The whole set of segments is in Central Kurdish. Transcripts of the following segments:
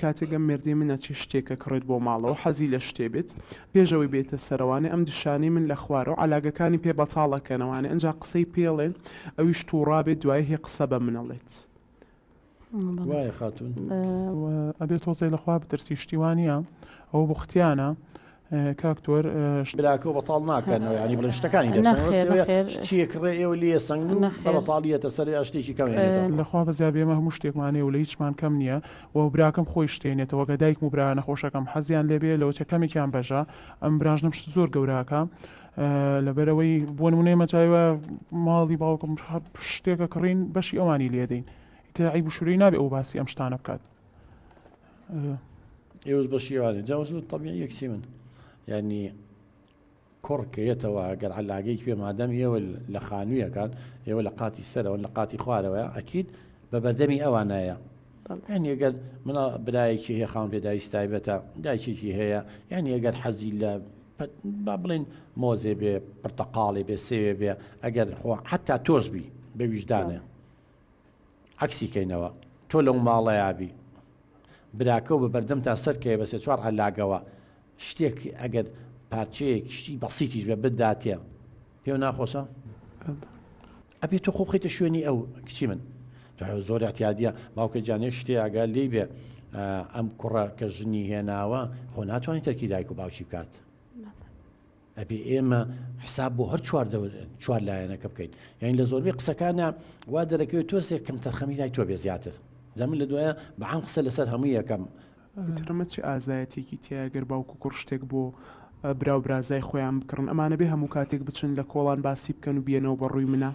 کاتێک ئەم مێردەی منە چی شتێکە کڕێت بۆ ماڵەوە حەزی لە شتێ بێت پێشەوەی بێتە سەرەوانێ ئەم دشانی من لە خوارە و عەلاقەکانی پێ بەتاڵەکەنەوانێ ئەنجا قسەی پێڵێن ئەویش تووڕابێت دوای هێ قسە بە منەڵێت وایە خاتون ئەبێت تۆزەی لەخوا بترسی شتیوانە ئەو بختیانە کاکتۆر براکە بەتاڵ ناکەنەوە ینی بڵێن شتەکانی چیەکڕێ ئێوە لێ سنگ بەتاڵیەتە سەر شتێکی کەم لەخوا بەزیا بێمە هەموو شتێکمانێ و لە هیچمان کەم نییە و براکەم خۆی شتێنێتەوە گە دایک و برا نەخۆشەکەم حەزیان لێبێ لەوە چەکەمێکیان بەژە ئەم برانژنم شت زۆر گەوراکە لەبەرەوەی بۆ نمونەی مەجایوە ماڵی باوکم شتێکە کڕین بەشی ئەوانی لێدەین عیب و شووری نابێ ئەو باسی ئەم شتانە بکات ئێوەش بەشیوانێ جاوز طبیعی یەکسی من ینی کوڕکەیەتەوە گەر عەلاقەیەک پێ مادەم ئێوە لە خانوویەکان ئێوە لە قاتی سەرەوە لە قاتی خوارەوە ئەکید بە بەردەمی ئەوانایە یعنی ئەگەر منە برایەکی هەیە خاوەن پێداویست تایبەتە دایکێکی هەیە یعنی ئەگەر حەزی لە با بڵێن مۆزێ بێ پرتەقاڵی بێ سێوێ بێ ئەگەر حتا تۆش بی بە ویژدانێ عەکسی کەینەوە تۆ لەو ماڵەیابی براکە و بە بەردەم تا سەرکەوێ بەسێ چوار عەلاقەوە شتێک ئەگەر پارچەیەک شتی بەسیتیش بە بداتێ پێو ناخۆشە ئەبێ تۆ خۆ بخەیتە شوێنی ئەو کچی من زۆر احتیادیە باوکە جانێک شتێ ئەگەر لێی بێ ئەم کوڕە کە ژنی هێناوە خۆ ناتوانێت تەرکی دایک و باوکی بکات ئەبێ ئێمە حساب بۆ هەر چوار لایەنەکە بکەین یعنی لە زۆربەی قسەکانە وا دەرەکەوێت تۆسێک کەم تەرخەمی لای تۆ بێ زیاتر زەمن لە دوایە بەعام قسە لەسەر هەموو یەکەم ترمە چی ئازایەتێکی تیاگەر باوکو کوڕ شتێک بۆ برا و برازای خۆیان بکڕن ئەمانە بێ هەموو کاتێک بچن لە کۆڵان باسی بکەن و بێنەوە بەڕووی منە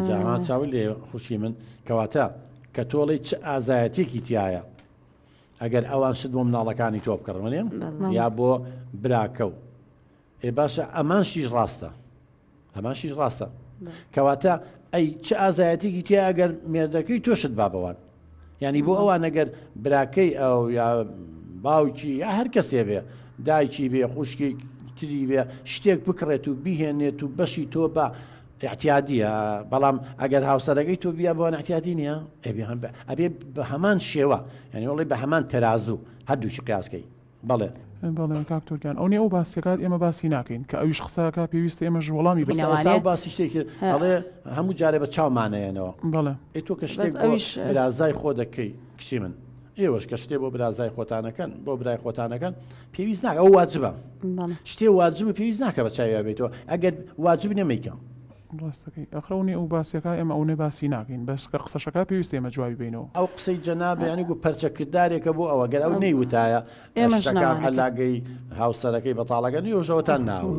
جاوان چاوی لێ خوشی من کەواتە کە تۆڵی چ ئازایەتێکی تایە ئەگەر ئەوان شت بۆ مناڵەکانی تۆ بکڕمێن یا بۆ براکە و ئێ باشە ئەمانشیش ڕاستە ئەمانشیش ڕاستە کەواتە ئەی چ ئازایەتێکی تیا ئەگەر مێردەکەی تۆشت بابەوان ینی بۆ ئەوان ئەگەر براکەی ئەو یا باوکی یا هەر کەسێ بێ دایکی بێ خوشکی تری بێ شتێک بکڕێت و بیهێنێت و بەشی تۆ بە احتیادیە بەڵام ئەگەر هاوسەرەکەی تۆ بیا بۆ احتیادی نییە ئەبێ بە هەمان شێوە ینی وڵی بە هەمان تەرازوو هەردووشی قیاسکەی بەڵێ بەڵێ کاکتۆرگیان ئەو نێ ئەو باسیەکات ئێمە باسی ناکەین کە ئەویش قسەکە پێویستە ئێمەش وەڵامی بەسەر باسی شتێکی ئەڵێ هەموو جارێ بە چاومانەیەنەوە بەڵێ ئەی تۆ کە شتێک برازای خۆ دەکەی کچی من ئێوەش کە شتێ بۆ برازای خۆتانەکەن بۆ برای خۆتانەکەن پێویست ناکە ئەو واجبە شتێ واجبە پێویست ناکە بە چاوی بێتەوە ئەگەر واجب نەمەیکەم ڕاستەکەی ئەخڕونی ئەو باسیەکە ئێمە ئەوێ باسی ناکەین بەس کە قسەشەکە پێویست ئێمە جوابی بینەوە ئەو قسەی جەناب ینی گو پەرچەکردارێکە بۆ ئەوە گەر ئەو نەیوتایە شتەکان عەلاقەی هاوسەرەکەی بەتاڵەکە نیوەژەوەتان ناوە